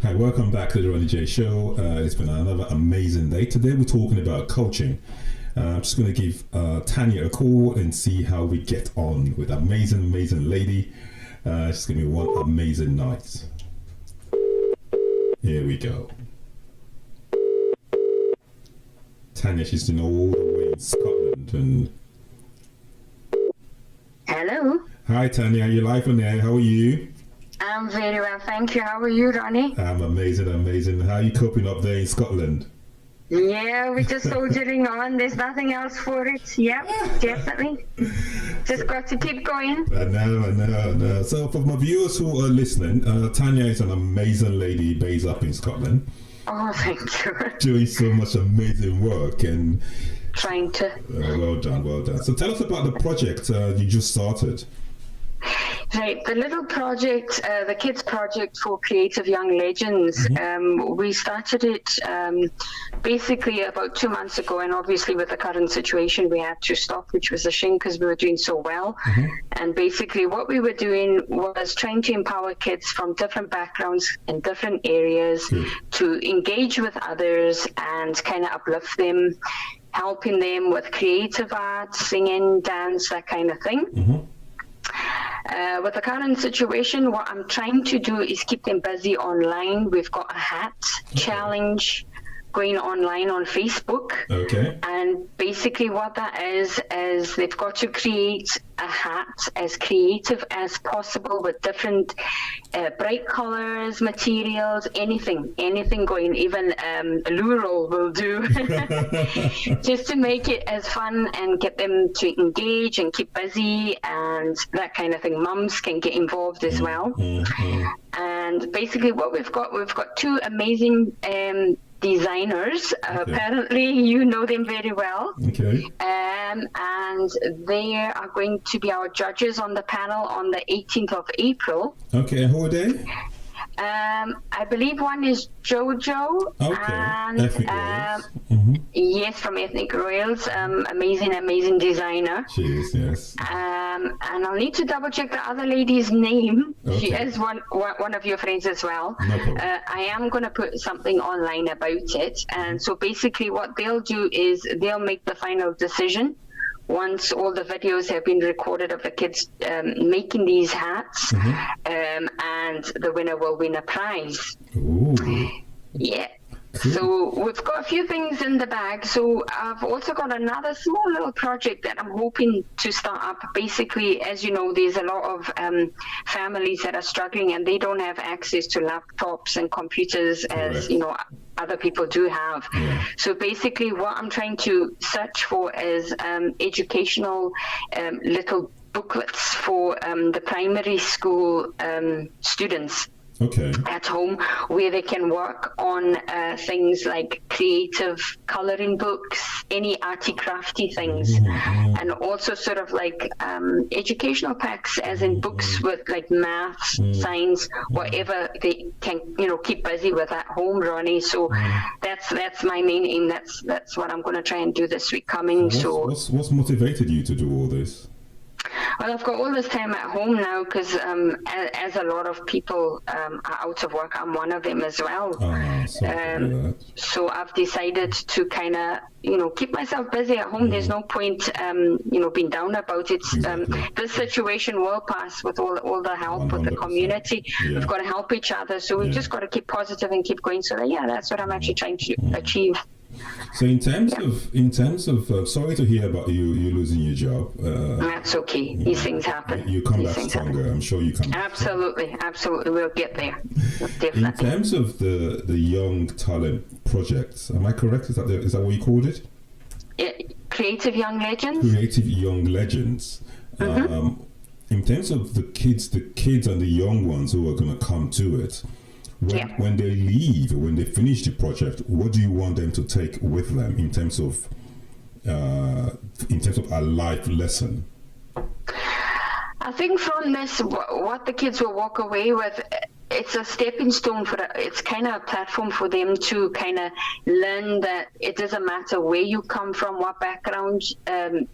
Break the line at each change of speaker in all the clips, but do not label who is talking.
Hi, welcome back to the Ronnie J Show. It's been another amazing day. Today we're talking about coaching. I'm just going to give Tania a call and see how we get on with amazing lady. She's going to be one amazing night. Here we go. Tania, she's in all the way in Scotland. And
hello.
Hi, Tania. You're live on air. How are you?
I'm very well, thank you. How are you, Ronnie?
I'm amazing. How are you coping up there in Scotland?
Yeah, we're just soldiering on. There's nothing else for it. Yep, definitely. Just got to keep going.
I know. So for my viewers who are listening, Tania is an amazing lady based up in Scotland.
Oh, thank you.
Doing so much amazing work and
trying to.
Well done. So tell us about the project you just started.
Right, the little project, the kids project for Creative Young Legends, we started it basically about 2 months ago, and obviously with the current situation we had to stop, which was a shame because we were doing so well. And basically what we were doing was trying to empower kids from different backgrounds in different areas to engage with others and kind of uplift them, helping them with creative art, singing, dance, that kind of thing. With the current situation, what I'm trying to do is keep them busy online. We've got a hat challenge going online on Facebook.
Okay.
And basically what that is they've got to create a hat as creative as possible with different bright colors, materials, anything going, even Lural will do, just to make it as fun and get them to engage and keep busy and that kind of thing. Mums can get involved as well. And basically what we've got two amazing designers. Apparently you know them very well.
Okay.
And they are going to be our judges on the panel on the 18th of April.
Okay, and who are they?
I believe one is Jojo.
Okay.
And
Ethnic Royals.
yes, from Ethnic Royals. Amazing designer.
She is, yes.
And I'll need to double check the other lady's name.
Okay.
She is one of your friends as well.
No problem.
I am going to put something online about it. And so basically what they'll do is they'll make the final decision once all the videos have been recorded of the kids making these hats, and the winner will win a prize.
Ooh.
Yeah.
Cool.
So we've got a few things in the bag. So I've also got another small little project that I'm hoping to start up. Basically, as you know, there's a lot of families that are struggling and they don't have access to laptops and computers as, you know, other people do have. So basically what I'm trying to search for is educational little booklets for the primary school students.
Okay.
At home, where they can work on things like creative coloring books, any arty crafty things, and also sort of like educational packs, as in books with like maths, science, whatever they can, you know, keep busy with at home, Ronnie. So that's my main aim. That's what I'm going to try and do this week coming.
What's motivated you to do all this?
Well, I've got all this time at home now because as a lot of people are out of work, I'm one of them as well. So I've decided to kind of, you know, keep myself busy at home. There's no point, you know, being down about it. This situation will pass with all the help with the community. We've got to help each other. So we've just got to keep positive and keep going. So that's what I'm actually trying to achieve.
So in terms of sorry to hear about you losing your job.
That's okay. These things happen.
You come back stronger. I'm sure you come back.
Absolutely. We'll get there. Definitely.
In terms of the young talent projects, am I correct? Is that what you called it?
Creative Young Legends.
Creative Young Legends. In terms of the kids and the young ones who are going to come to it. When they leave, when they finish the project, what do you want them to take with them in terms of a life lesson?
I think from this, what the kids will walk away with, it's a stepping stone it's kind of a platform for them to kind of learn that it doesn't matter where you come from, what background,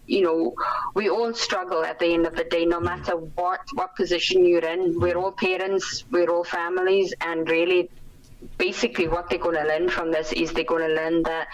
you know, we all struggle at the end of the day, no matter what position you're in. We're all parents, we're all families, and really basically what they're going to learn from this is they're going to learn that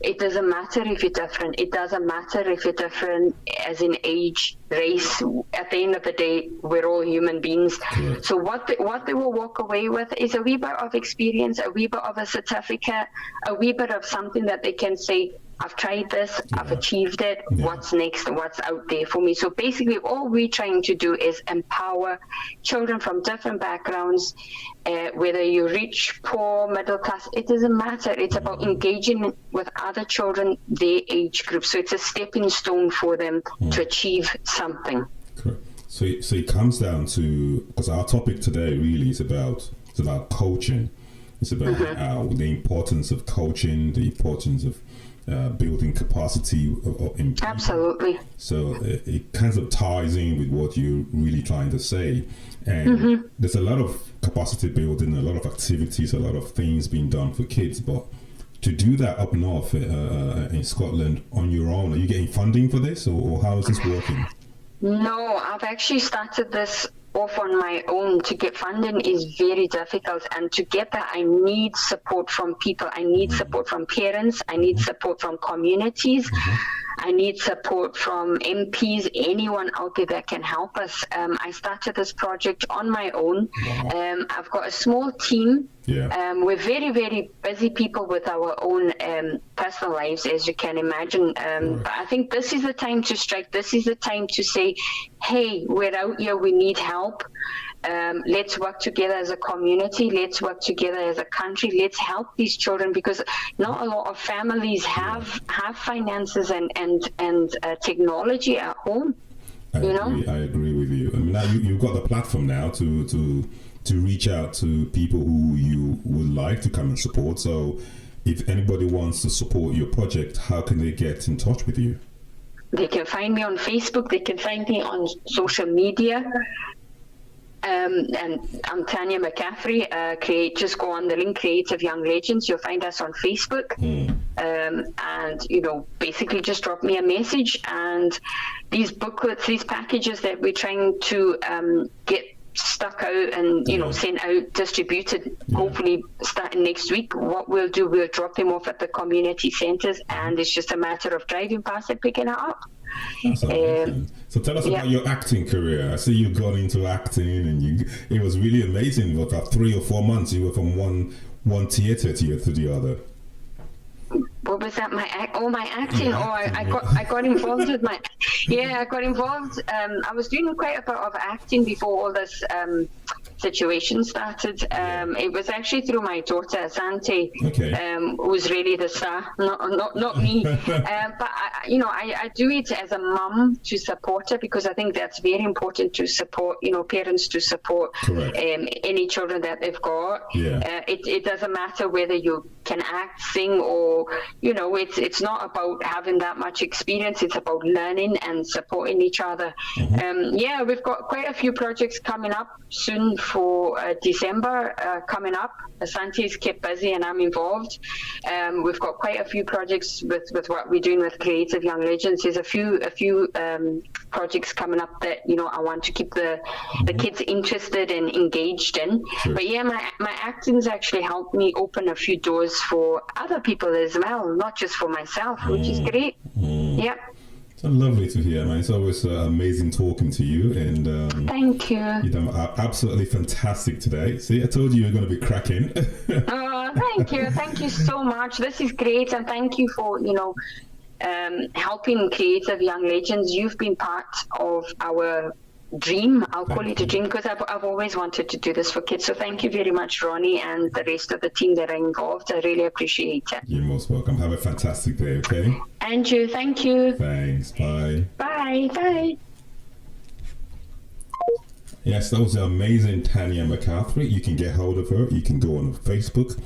it doesn't matter if you're different. It doesn't matter if you're different as in age, race. At the end of the day, we're all human beings.
Correct.
So what they will walk away with is a wee bit of experience, a wee bit of a certificate, a wee bit of something that they can say, I've tried this, I've achieved it, what's next, what's out there for me. So basically all we're trying to do is empower children from different backgrounds, whether you're rich, poor, middle class, it doesn't matter. It's about engaging with other children, their age group. So it's a stepping stone for them to achieve something.
Correct. So it comes down to, because our topic today really is about coaching. It's about the importance of coaching, the importance of building capacity in people.
Absolutely.
So it kind of ties in with what you're really trying to say. And there's a lot of capacity building, a lot of activities, a lot of things being done for kids. But to do that up north in Scotland on your own, are you getting funding for this, or how is this working?
No, I've actually started this off on my own. To get funding is very difficult, and to get that I need support from people. I need support from parents, I need support from communities, I need support from MPs, anyone out there that can help us. I started this project on my own. I've got a small team. We're very, very busy people with our own personal lives, as you can imagine. But I think this is the time to strike. This is the time to say, hey, we're out here, we need help. Let's work together as a community. Let's work together as a country. Let's help these children, because not a lot of families have finances and technology at home.
I agree with you. I mean, now you've got the platform now to reach out to people who you would like to come and support. So if anybody wants to support your project, how can they get in touch with you?
They can find me on Facebook. They can find me on social media. And I'm Tania Mccaffery. Just go on the link Creative Young Legends. You'll find us on Facebook. And, basically just drop me a message. And these booklets, these packages that we're trying to get stuck out and sent out, distributed, hopefully starting next week, what we'll do, we'll drop them off at the community centres, and it's just a matter of driving past and picking it up.
So tell us about your acting career. I see you got into acting, and it was really amazing. But about 3 or 4 months you were from one theatre to the other.
What was that? My acting. I got involved with my. I got involved. I was doing quite a bit of acting before all this situation started. It was actually through my daughter Asante, who was really the star, not me. But I do it as a mum to support her, because I think that's very important to support. Parents to support any children that they've got. It doesn't matter whether you can act, sing, or it's not about having that much experience. It's about learning and supporting each other. We've got quite a few projects coming up soon for December coming up. Asante's kept busy and I'm involved. We've got quite a few projects with what we're doing with Creative Young Legends. There's a few projects coming up that I want to keep the kids interested and engaged in. But my acting's actually helped me open a few doors for other people as well, not just for myself, which is great.
So lovely to hear, man. It's always amazing talking to you, and
thank you.
You've done absolutely fantastic today. See, I told you you're going to be cracking.
Thank you so much. This is great, and thank you for helping Creative Young Legends. You've been part of our dream. I'll call it a dream, because I've always wanted to do this for kids. So thank you very much, Ronnie, and the rest of the team that are involved. I really appreciate it.
You're most welcome. Have a fantastic day, okay?
And you, thank you.
Thanks. Bye.
Bye.
Yes, that was the amazing Tania Mccaffery. You can get hold of her. You can go on Facebook,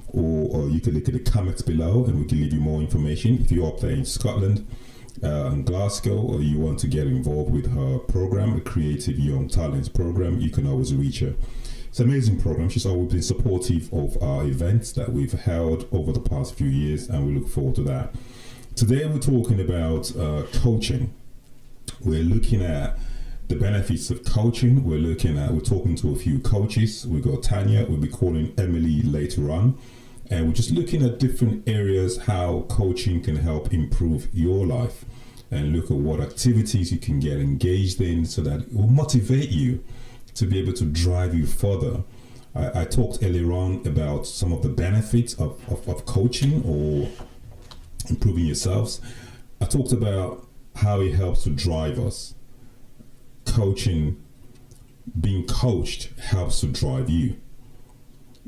or you can look at the comments below, and we can leave you more information. If you're up there in Scotland, in Glasgow, or you want to get involved with her program, the Creative Young Talents program, you can always reach her. It's an amazing program. She's always been supportive of our events that we've held over the past few years, and we look forward to that. Today we're talking about coaching. We're looking at the benefits of coaching. We're talking to a few coaches. We've got Tania, we'll be calling Emily later on. And we're just looking at different areas how coaching can help improve your life, and look at what activities you can get engaged in so that it will motivate you to be able to drive you further. I talked earlier on about some of the benefits of coaching or improving yourselves. I talked about how it helps to drive us. Coaching, being coached, helps to drive you.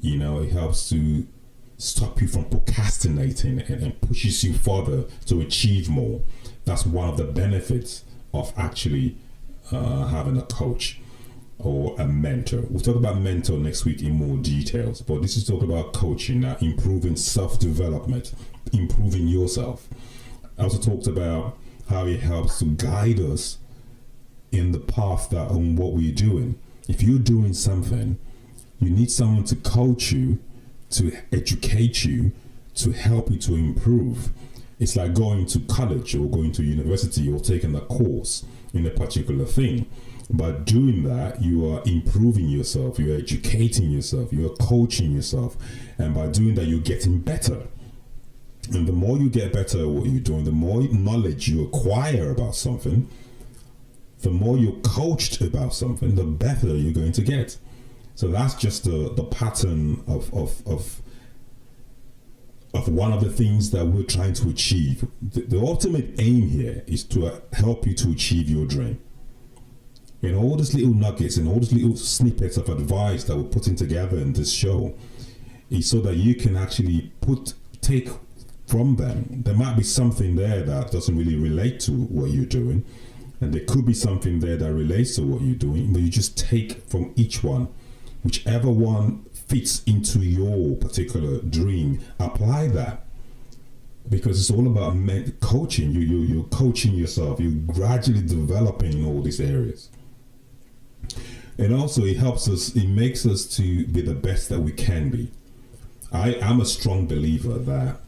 You know, it helps to stop you from procrastinating and pushes you further to achieve more. That's one of the benefits of actually having a coach or a mentor. We'll talk about mentor next week in more details, but this is talking about coaching now, improving self-development, improving yourself. I also talked about how it helps to guide us in the path that on what we're doing. If you're doing something, you need someone to coach you, to educate you, to help you to improve. It's like going to college or going to university or taking a course in a particular thing. By doing that, you are improving yourself, you're educating yourself, you're coaching yourself. And by doing that, you're getting better. And the more you get better at what you're doing, the more knowledge you acquire about something, the more you're coached about something, the better you're going to get. So that's just the pattern of one of the things that we're trying to achieve. The ultimate aim here is to help you to achieve your dream. And all these little nuggets and all these little snippets of advice that we're putting together in this show is so that you can actually take from them. There might be something there that doesn't really relate to what you're doing, and there could be something there that relates to what you're doing, but you just take from each one, whichever one fits into your particular dream, apply that. Because it's all about coaching. You're coaching yourself. You're gradually developing in all these areas. And also it helps us, it makes us to be the best that we can be. I'm a strong believer that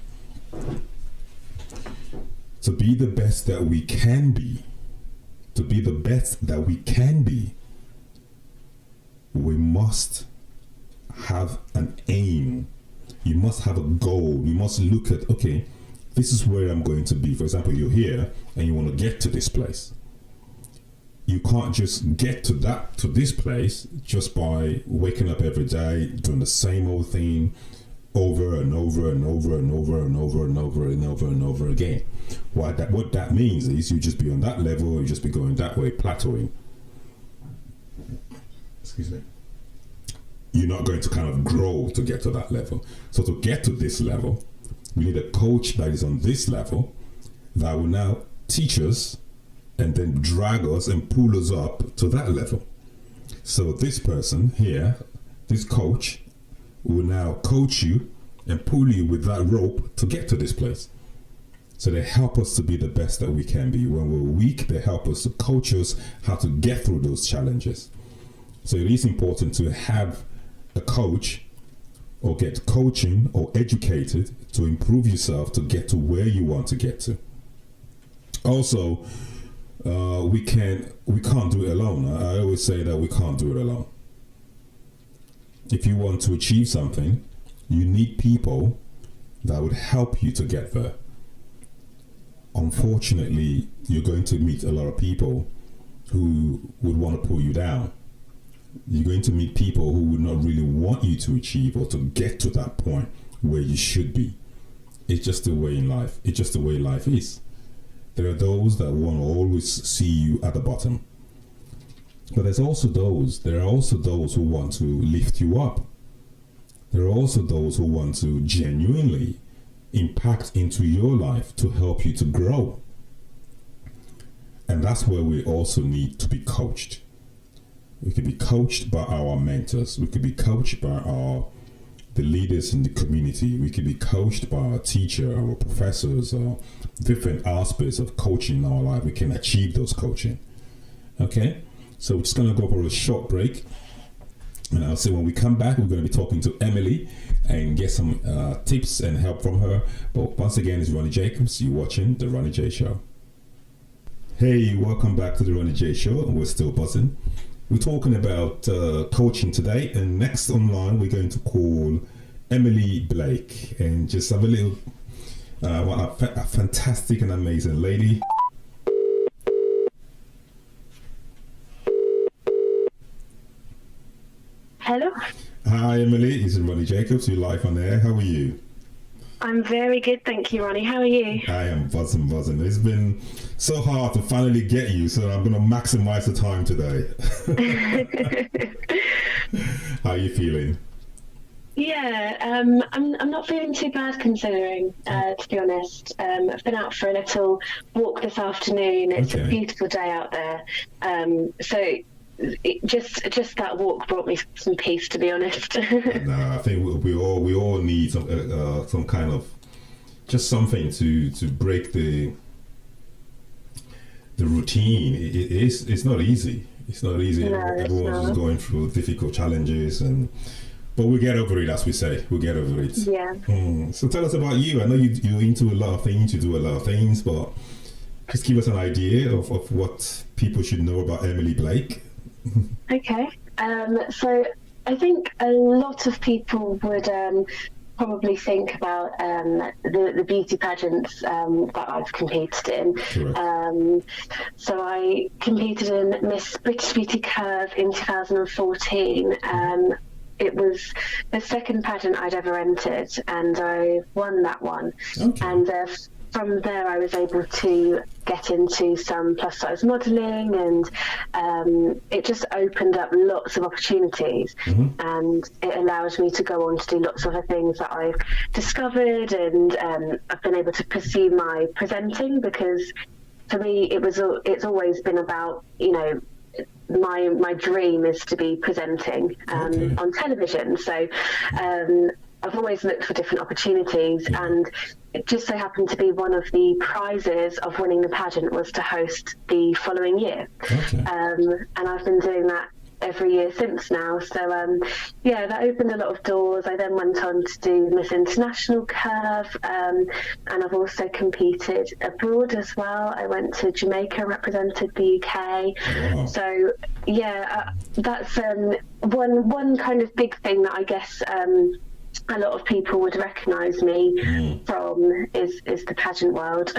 to be the best that we can be, we must have an aim. You must have a goal. You must look at, okay, this is where I'm going to be. For example, you're here and you want to get to this place. You can't just get to this place just by waking up every day, doing the same old thing over and over and over and over and over and over and over and over again. What that means is you just be on that level, you just be going that way, plateauing. Excuse me. You're not going to kind of grow to get to that level. So to get to this level, we need a coach that is on this level that will now teach us and then drag us and pull us up to that level. So this person here, this coach, will now coach you and pull you with that rope to get to this place. So they help us to be the best that we can be. When we're weak, they help us to coach us how to get through those challenges. So it is important to have a coach or get coaching or educated to improve yourself to get to where you want to get to. Also, we can't do it alone. I always say that we can't do it alone. If you want to achieve something, you need people that would help you to get there. Unfortunately, you're going to meet a lot of people who would want to pull you down. You're going to meet people who would not really want you to achieve or to get to that point where you should be. It's just the way in life. It's just the way life is. There are those that want to always see you at the bottom. But there are also those who want to lift you up. There are also those who want to genuinely impact into your life to help you to grow. And that's where we also need to be coached. We could be coached by our mentors. We could be coached by the leaders in the community. We could be coached by our teacher, our professors, or different aspects of coaching in our life. We can achieve those coaching. Okay? So we're just going to go for a short break. And I'll say when we come back, we're going to be talking to Emily and get some tips and help from her. But once again, it's Ronnie Jacobs. You're watching The Ronnie J Show. Hey, welcome back to the Ronnie J Show. We're still buzzing. We're talking about coaching today, and next online we're going to call Emily Blake and just have a little, a fantastic and amazing lady.
Hello.
Hi, Emily. It's Ronnie Jacobs. You're live on air. How are you?
I'm very good, thank you, Ronnie. How are you?
I am buzzing. It's been so hard to finally get you, so I'm going to maximize the time today. How are you feeling?
Yeah, I'm not feeling too bad considering, to be honest. I've been out for a little walk this afternoon. It's a beautiful day out there. So just that walk brought me some peace, to be honest.
No, I think we all need some kind of just something to break the routine. It's not easy. It's not easy.
No,
Everyone's just going through difficult challenges, but we get over it, as we say. We get over it.
Yeah.
So tell us about you. I know you're into a lot of things. You do a lot of things, but just give us an idea of what people should know about Emily Blake.
Okay. So I think a lot of people would probably think about the beauty pageants that I've competed in. So I competed in Miss British Beauty Curve in 2014. It was the second pageant I'd ever entered, and I won that one.
Okay.
And from there, I was able to get into some plus-size modelling, and it just opened up lots of opportunities. And it allowed me to go on to do lots of other things that I've discovered, and I've been able to pursue my presenting, because for me, it's always been about, my dream is to be presenting on television. So I've always looked for different opportunities, and it just so happened to be one of the prizes of winning the pageant was to host the following year. And I've been doing that every year since now. So that opened a lot of doors. I then went on to do Miss International Curve, and I've also competed abroad as well. I went to Jamaica, represented the UK.
Wow.
So that's one kind of big thing that I guess a lot of people would recognise me from is the pageant world.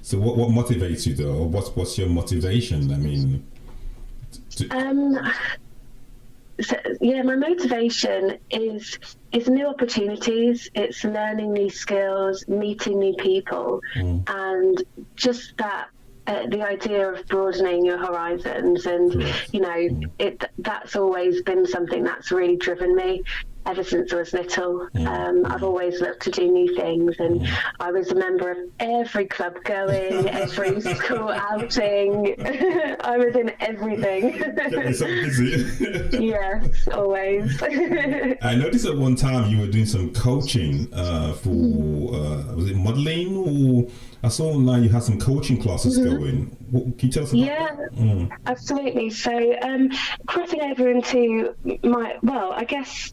So what motivates you though? What's your motivation? I mean, my motivation is new opportunities. It's learning new skills, meeting new people, and just that the idea of broadening your horizons. And that's always been something that's really driven me ever since I was little. I've always looked to do new things, and I was a member of every club going, every school outing. I was in everything. You're so busy.
Yes, always.
I noticed at one time you were doing some coaching for was it modeling, or I saw online you had some coaching classes going. Can you tell us about that?
Absolutely. So crossing over into I guess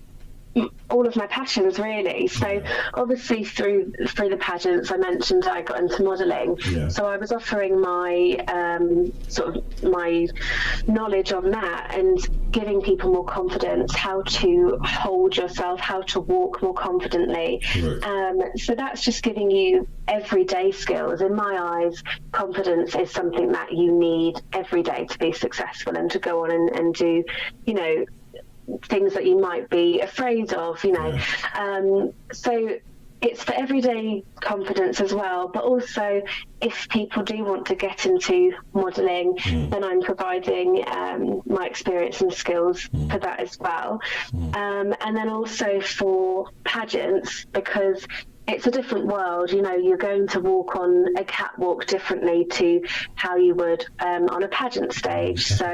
all of my passions really. So obviously through the pageants I mentioned, I got into modelling. So I was offering my my knowledge on that and giving people more confidence, how to hold yourself, how to walk more confidently. So that's just giving you everyday skills. In my eyes, confidence is something that you need every day to be successful and to go on and do, things that you might be afraid of, so it's for everyday confidence as well. But also, if people do want to get into modelling, then I'm providing my experience and skills for that as well. And then also for pageants, because it's a different world, you're going to walk on a catwalk differently to how you would on a pageant stage. So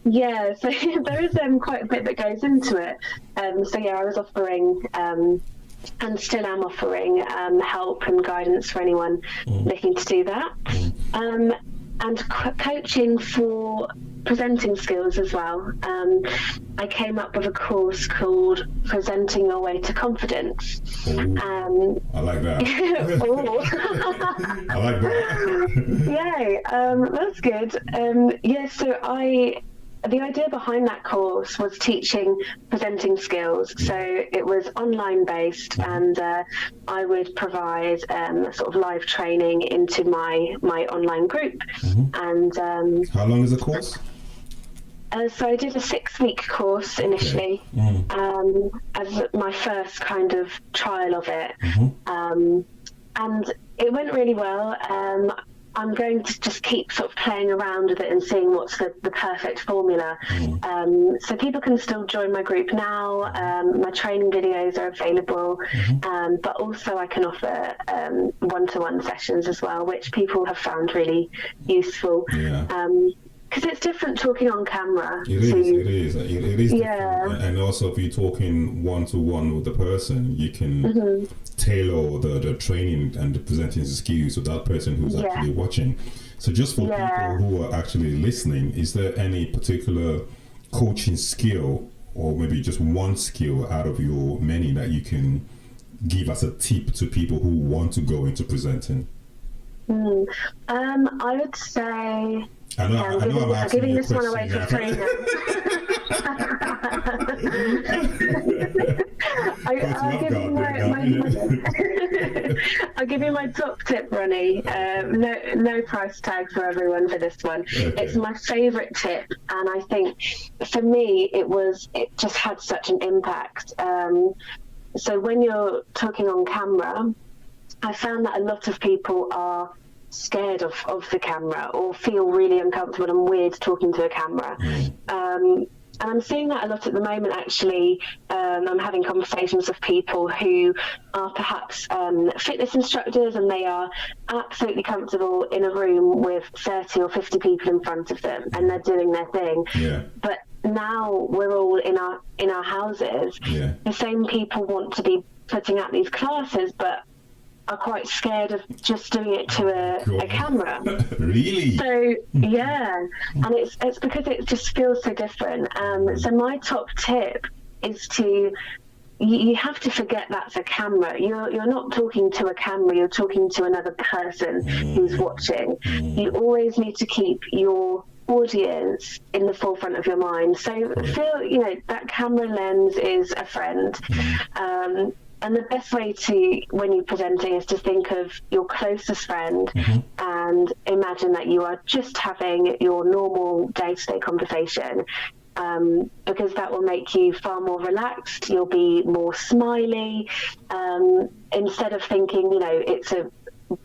there is quite a bit that goes into it. I was offering and still am offering help and guidance for anyone looking to do that. and coaching for presenting skills as well. I came up with a course called Presenting Your Way to Confidence.
I like that. I like that.
Yay, that's good. So the idea behind that course was teaching presenting skills. So it was online based, and I would provide sort of live training into my online group. And
how long is the course?
So I did a 6-week course initially, as my first kind of trial of it, and it went really well. I'm going to just keep sort of playing around with it and seeing what's the perfect formula. So people can still join my group now. My training videos are available, but also I can offer one-to-one sessions as well, which people have found really useful. Because it's different talking on camera. It
is different. And also if you're talking one-to-one with the person, you can tailor the training and the presenting skills to that person who's actually watching. So just for people who are actually listening, is there any particular coaching skill, or maybe just one skill out of your many, that you can give as a tip to people who want to go into presenting?
I would say...
I know I'm
giving this one away for free now. I'll give you my top tip, Ronnie. No price tag for everyone for this one. Okay. It's my favourite tip, and I think for me it just had such an impact. So when you're talking on camera, I found that a lot of people are scared of the camera, or feel really uncomfortable and weird talking to a camera. And I'm seeing that a lot at the moment, actually. I'm having conversations with people who are perhaps fitness instructors, and they are absolutely comfortable in a room with 30 or 50 people in front of them, and they're doing their thing. But now we're all in our houses. The same people want to be putting out these classes, but are quite scared of just doing it to a camera.
Really?
So and it's because it just feels so different. So my top tip is you have to forget that's a camera. You're not talking to a camera, you're talking to another person who's watching. You always need to keep your audience in the forefront of your mind. So feel, that camera lens is a friend. And the best way when you're presenting, is to think of your closest friend and imagine that you are just having your normal day-to-day conversation, because that will make you far more relaxed. You'll be more smiley, instead of thinking, it's a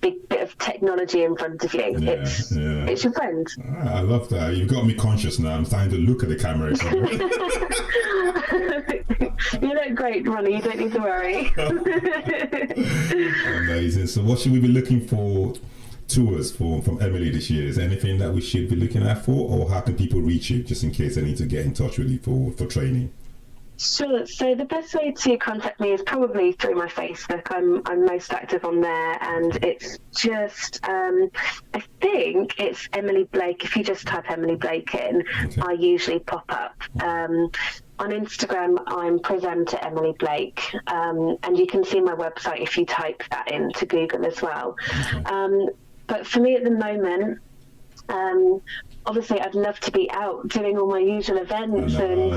big bit of technology in front of you. It's your friend.
I love that. You've got me conscious now. I'm starting to look at the camera.
You look great, Ronnie. You don't need to worry.
Amazing. So what should we be looking for tours from Emily this year? Is there anything that we should be looking at for, or how can people reach you, just in case they need to get in touch with you for training?
Sure. So the best way to contact me is probably through my Facebook. I'm most active on there, and it's just I think it's Emily Blake. If you just type Emily Blake in, I usually pop up. On Instagram, I'm presenter Emily Blake, and you can see my website if you type that into Google as well. But for me at the moment, obviously I'd love to be out doing all my usual events and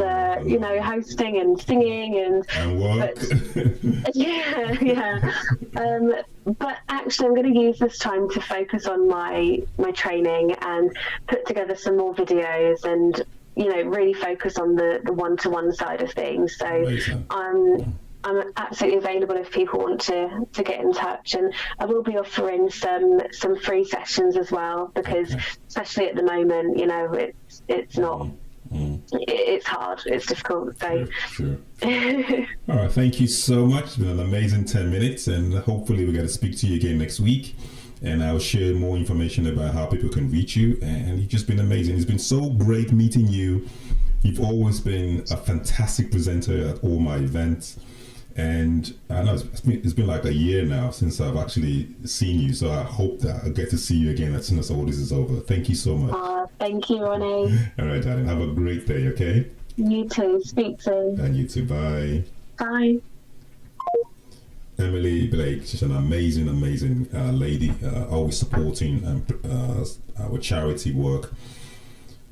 hosting and singing and
work.
But actually I'm going to use this time to focus on my training and put together some more videos and really focus on the one-to-one side of things. So I'm absolutely available if people want to get in touch, and I will be offering some free sessions as well, because especially at the moment, it's not. It's hard. It's difficult. So.
Sure. All right. Thank you so much. It's been an amazing 10 minutes, and hopefully we get to speak to you again next week. And I'll share more information about how people can reach you. And you've just been amazing. It's been so great meeting you. You've always been a fantastic presenter at all my events. And I know it's been like a year now since I've actually seen you, so I hope that I get to see you again as soon as all this is over. Thank you so much.
Thank you, Ronnie.
All right, darling. Have a great day, okay?
You too. Speak soon.
And you too. Bye.
Bye.
Emily Blake, she's an amazing, amazing lady, always supporting our charity work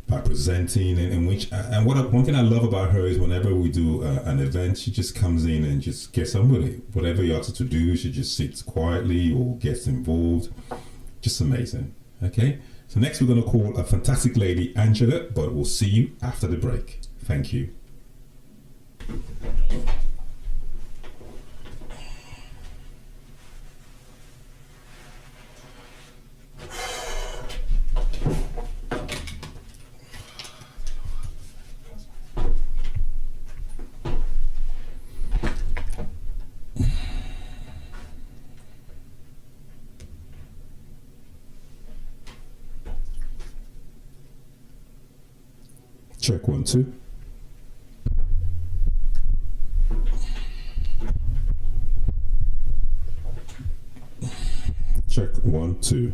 by presenting, and one thing I love about her is whenever we do an event, she just comes in and just gets on with it. Whatever you ask her to do, she just sits quietly or gets involved. Just amazing. Okay, so next we're going to call a fantastic lady, Angela, but we'll see you after the break. Thank you. Check 1 2. Check 1 2.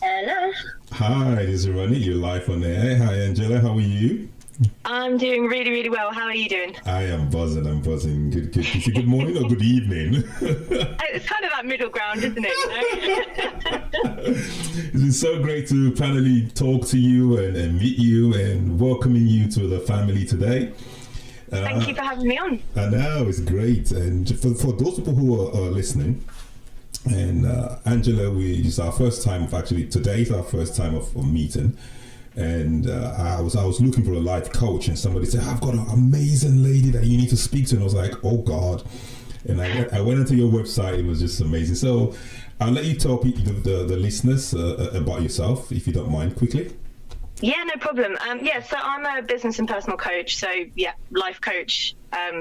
Hello.
Hi, this is Ronnie. You're live on air. Hi, Angela. How are you?
I'm doing really, really well. How are you doing?
I am buzzing. I'm buzzing. Good. Is it good morning or good evening?
It's kind of that middle ground, isn't it?
It's been so great to finally talk to you and meet you and welcoming you to the family today.
Thank you for having me on.
I know, it's great. And for those people who are listening, and Angela, it's our first time of today's our first time of meeting. And I was looking for a life coach, and somebody said, I've got an amazing lady that you need to speak to. And I was like, oh God. And I went into your website. It was just amazing. So I'll let you tell the listeners about yourself, if you don't mind, quickly.
Yeah, no problem. So I'm a business and personal coach. So yeah, life coach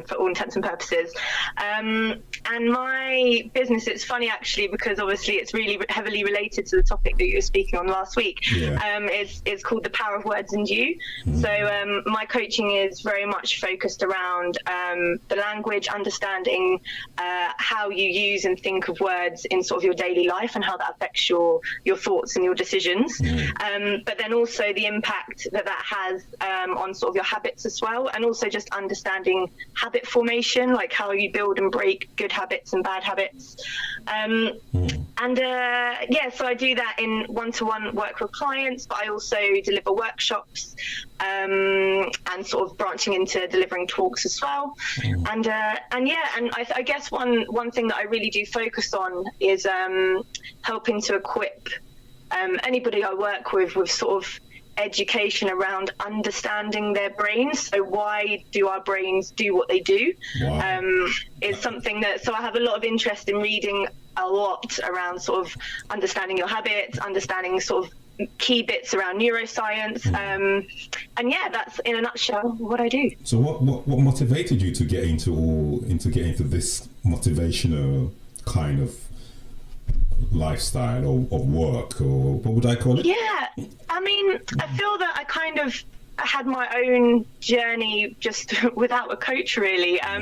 for all intents and purposes. And my business, it's funny actually, because obviously it's really heavily related to the topic that you were speaking on last week.
Yeah.
It's called The Power of Words and You. So my coaching is very much focused around the language, understanding how you use and think of words in sort of your daily life and how that affects your thoughts and your decisions. But then also the impact that has on sort of your habits as well, and also just understanding habit formation, like how you build and break good habits and bad habits. So I do that in one-to-one work with clients, but I also deliver workshops and sort of branching into delivering talks as well. And I guess one thing that I really do focus on is helping to equip anybody I work with sort of education around understanding their brains. So why do our brains do what they do?
Wow.
Is something that, so I have a lot of interest in reading a lot around sort of understanding your habits, understanding sort of key bits around neuroscience. And yeah, that's in a nutshell what I do.
So what motivated you to get into this motivational kind of lifestyle or work, or what would I call it?
Yeah, I mean, I feel that I kind of had my own journey just without a coach, really. I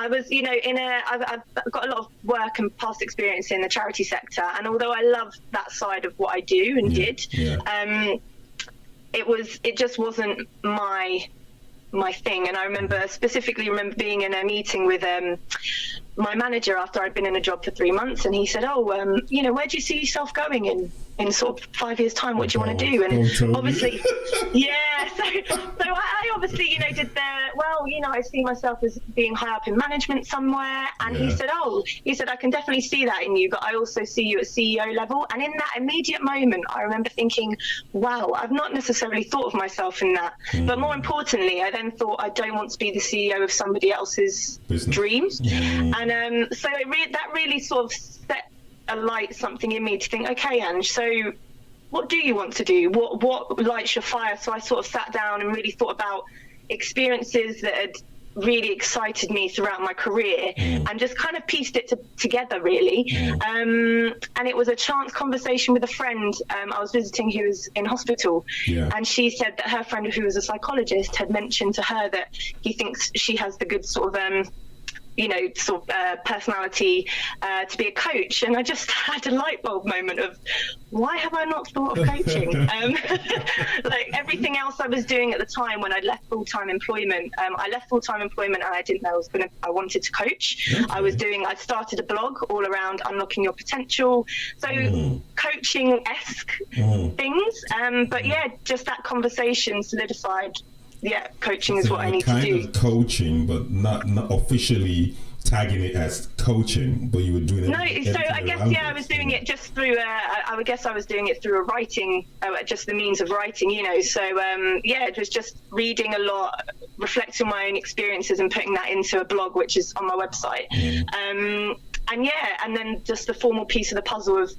was, I've got a lot of work and past experience in the charity sector, and although I love that side of what I do and did, it just wasn't my thing. And I specifically remember being in a meeting with my manager after I'd been in a job for 3 months, and he said, where do you see yourself going in sort of 5 years time? What do you want to do? And obviously so I obviously did I see myself as being high up in management somewhere. And he said I can definitely see that in you, but I also see you at CEO level. And in that immediate moment, I remember thinking, wow, I've not necessarily thought of myself in that. But more importantly, I then thought, I don't want to be the CEO of somebody else's dreams. And so that really sort of set alight something in me to think, okay, Ange, so what do you want to do? What lights your fire? So I sort of sat down and really thought about experiences that had really excited me throughout my career, and just kind of pieced it together really. And it was a chance conversation with a friend I was visiting who was in hospital, and she said that her friend, who was a psychologist, had mentioned to her that he thinks she has the good sort of personality to be a coach. And I just had a light bulb moment of, why have I not thought of coaching? Like everything else I was doing at the time when I left full-time employment, I left full-time employment and I didn't know I wanted to coach. I started a blog all around unlocking your potential, so coaching-esque things, but yeah, just that conversation solidified, coaching is what I need to do.
Kind of coaching, but not officially tagging it as coaching, but you were doing it.
No, so I guess I was doing it just through. I would guess I was doing it through a writing, just the means of writing, you know. So it was just reading a lot, reflecting on my own experiences, and putting that into a blog, which is on my website. And then just the formal piece of the puzzle of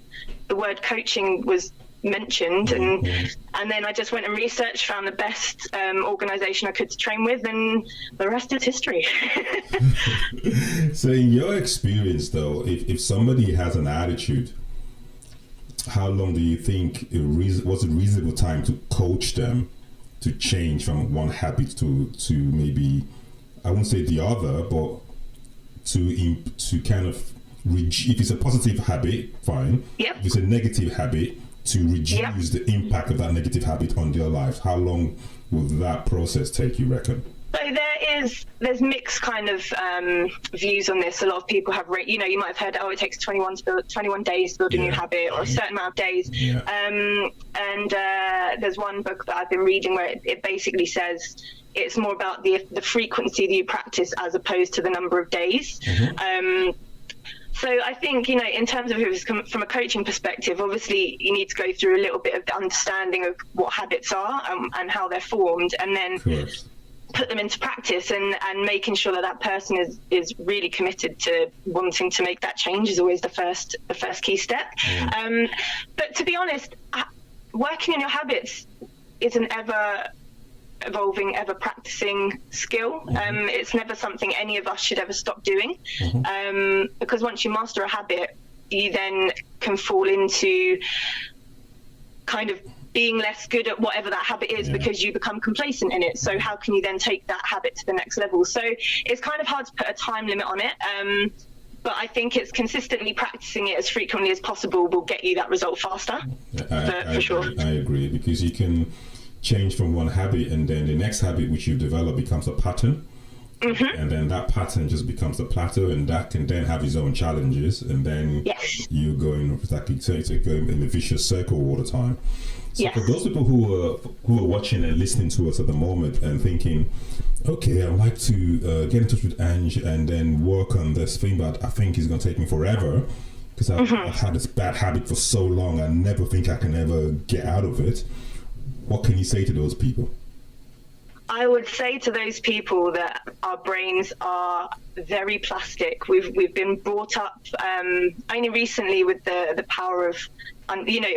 the word coaching was mentioned, and then I just went and researched, found the best organization I could to train with, and the rest is history.
So in your experience though, if somebody has an attitude, how long do you think was a reasonable time to coach them to change from one habit to maybe, I won't say the other, but to kind of if it's a positive habit, fine. If it's a negative habit, to reduce the impact of that negative habit on their life. How long will that process take, you reckon?
So there's mixed kind of views on this. A lot of people have, you might have heard, it takes 21 days to build a new habit, or a certain amount of days. And there's one book that I've been reading where it basically says it's more about the frequency that you practice as opposed to the number of days. So I think, in terms of from a coaching perspective, obviously you need to go through a little bit of the understanding of what habits are and how they're formed, and then put them into practice, and making sure that person is really committed to wanting to make that change is always the first key step. But to be honest, working on your habits is an ever evolving, ever practicing skill. It's never something any of us should ever stop doing, because once you master a habit, you then can fall into kind of being less good at whatever that habit is, because you become complacent in it. So how can you then take that habit to the next level? So it's kind of hard to put a time limit on it, but I think it's consistently practicing it as frequently as possible will get you that result faster. For sure.
I agree, because you can change from one habit, and then the next habit which you develop becomes a pattern, and then that pattern just becomes a plateau, and that can then have its own challenges, and then you go in in a vicious circle all the time. So for those people who are watching and listening to us at the moment and thinking, okay, I'd like to get in touch with Ange and then work on this thing, but I think it's going to take me forever because I've had this bad habit for so long, I never think I can ever get out of it. What can you say to those people?
I would say to those people that our brains are very plastic. We've been brought up only recently with the power of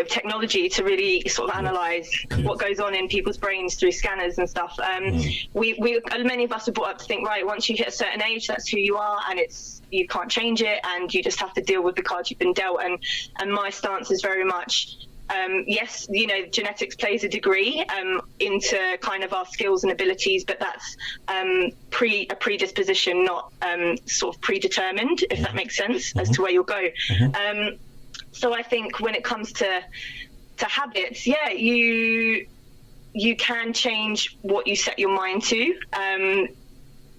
technology to really sort of analyze what goes on in people's brains through scanners and stuff. Many of us are brought up to think, right, once you hit a certain age, that's who you are, and you can't change it, and you just have to deal with the cards you've been dealt. And my stance is very much, yes, genetics plays a degree into kind of our skills and abilities, but that's a predisposition, not sort of predetermined, if that makes sense, as to where you'll go. So I think when it comes to habits, you can change what you set your mind to.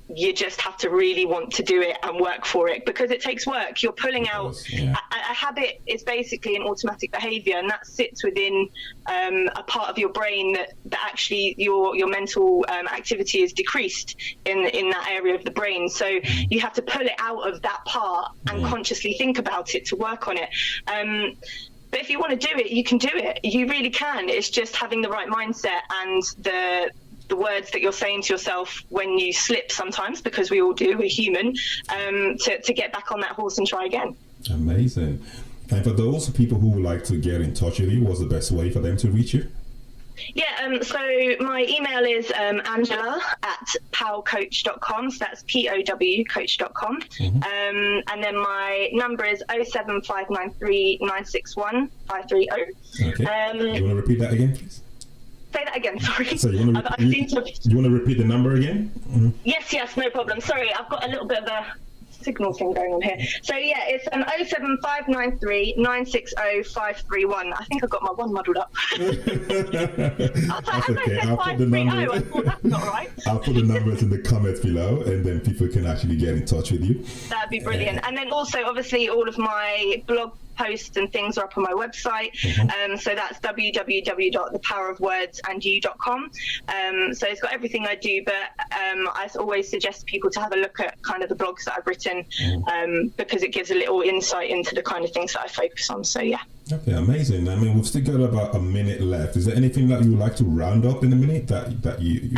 You just have to really want to do it and work for it, because it takes work. You're pulling out a habit is basically an automatic behavior, and that sits within a part of your brain that actually your mental activity is decreased in that area of the brain. So you have to pull it out of that part and consciously think about it to work on it. But if you want to do it, you can do it. You really can. It's just having the right mindset and the words that you're saying to yourself when you slip sometimes, because we all do, we're human, to get back on that horse and try again.
Amazing. And for those people who would like to get in touch with you, what's the best way for them to reach you?
So my email is angela@powcoach.com. So that's POW coach.com. And then my number is 07593 961 530.
Okay. You want to repeat that again, please?
Say that again, sorry.
So you want to repeat the number again? Mm-hmm.
Yes, no problem. Sorry, I've got a little bit of a signal thing going on here. So yeah, it's 07593 960 531. I think I got my one muddled up.
That's okay. I'll put the number.
I thought that's not right.
I'll put the numbers in the comments below, and then people can actually get in touch with you.
That'd be brilliant. And then also, obviously, all of my blog posts and things are up on my website. So that's www.thepowerofwordsandyou.com. So it's got everything I do, but I always suggest people to have a look at kind of the blogs that I've written, because it gives a little insight into the kind of things that I focus on. So yeah.
Okay, amazing. I mean, we've still got about a minute left. Is there anything that you would like to round up in a minute that you...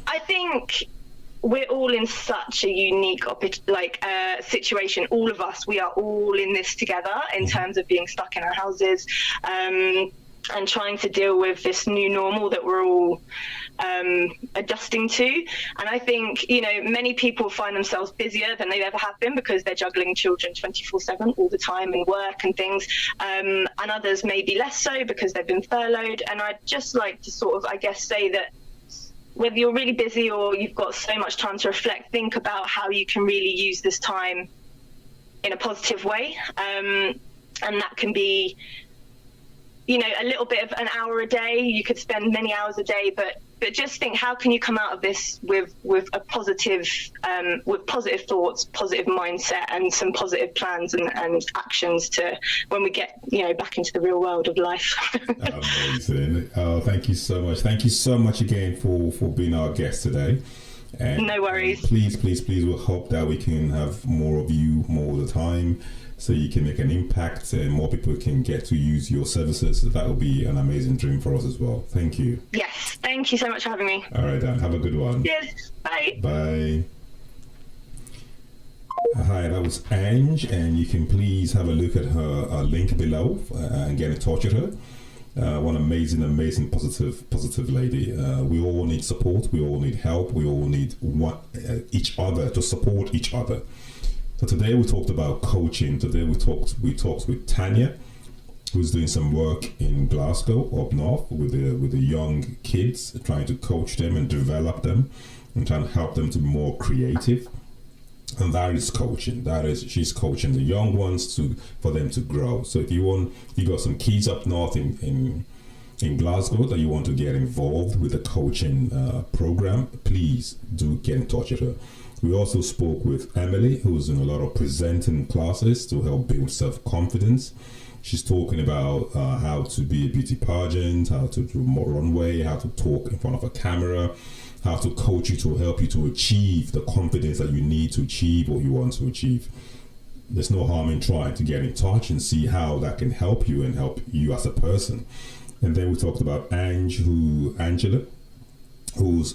I think we're all in such a unique situation. All of us, we are all in this together in terms of being stuck in our houses, and trying to deal with this new normal that we're all adjusting to. And I think, many people find themselves busier than they've ever have been because they're juggling children 24/7 all the time and work and things. And others maybe less so because they've been furloughed. And I'd just like to sort of, say that whether you're really busy or you've got so much time to reflect, think about how you can really use this time in a positive way. And that can be, a little bit of an hour a day. You could spend many hours a day, but just think, how can you come out of this with a positive, with positive thoughts, positive mindset, and some positive plans and actions to when we get, back into the real world of life.
Amazing. Oh, thank you so much. Thank you so much again for being our guest today. And
no worries.
Please, we'll hope that we can have more of you more of the time, so you can make an impact and more people can get to use your services. That will be an amazing dream for us as well. Thank you.
Yes, thank you so much for having me.
All right, Dan. Have a good one.
Yes, bye.
Bye. Hi, that was Ange, and you can please have a look at her link below and get in touch with her. One amazing, positive lady. We all need support. We all need help. We all need each other to support each other. So today we talked about coaching. Today we talked with Tania, who's doing some work in Glasgow up north with the young kids, trying to coach them and develop them and trying to help them to be more creative. And that is coaching. She's coaching the young ones for them to grow. So if you got some kids up north in Glasgow that you want to get involved with the coaching program, please do get in touch with her. We also spoke with Emily, who's in a lot of presenting classes to help build self-confidence. She's talking about how to be a beauty pageant, how to do more runway, how to talk in front of a camera, how to coach you to help you to achieve the confidence that you need to achieve what you want to achieve. There's no harm in trying to get in touch and see how that can help you and help you as a person. And then we talked about Angela, who's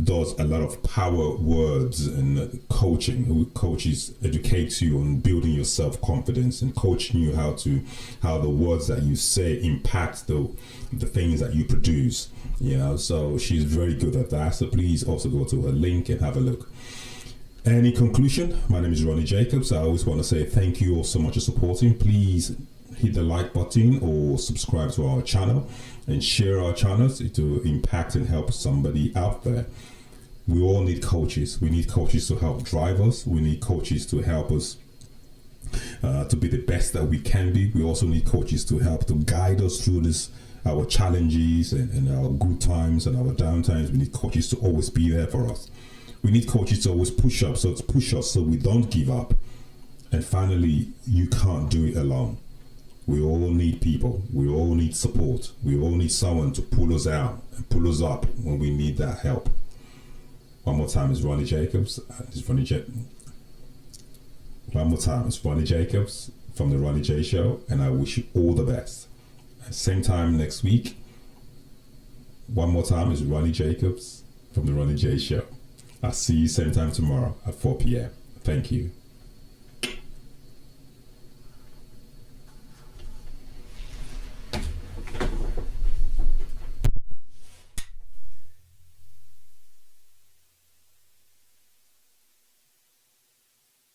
does a lot of power words and coaching, who educates you on building your self-confidence and coaching you how the words that you say impact the things that you produce. So she's very good at that. So please also go to her link and have a look. And in conclusion, my name is Ronnie Jacobs. I always want to say thank you all so much for supporting. Please hit the like button or subscribe to our channel and share our channels to impact and help somebody out there. We all need coaches. We need coaches to help drive us. We need coaches to help us to be the best that we can be. We also need coaches to help to guide us through our challenges and our good times and our down times. We need coaches to always be there for us. We need coaches to always push us so we don't give up. And finally, you can't do it alone. We all need people. We all need support. We all need someone to pull us out and pull us up when we need that help. One more time, it's Ronnie Jacobs. One more time, it's Ronnie Jacobs from the Ronnie J Show, and I wish you all the best. Same time next week. One more time, it's Ronnie Jacobs from the Ronnie J Show. I'll see you same time tomorrow at 4 p.m. Thank you.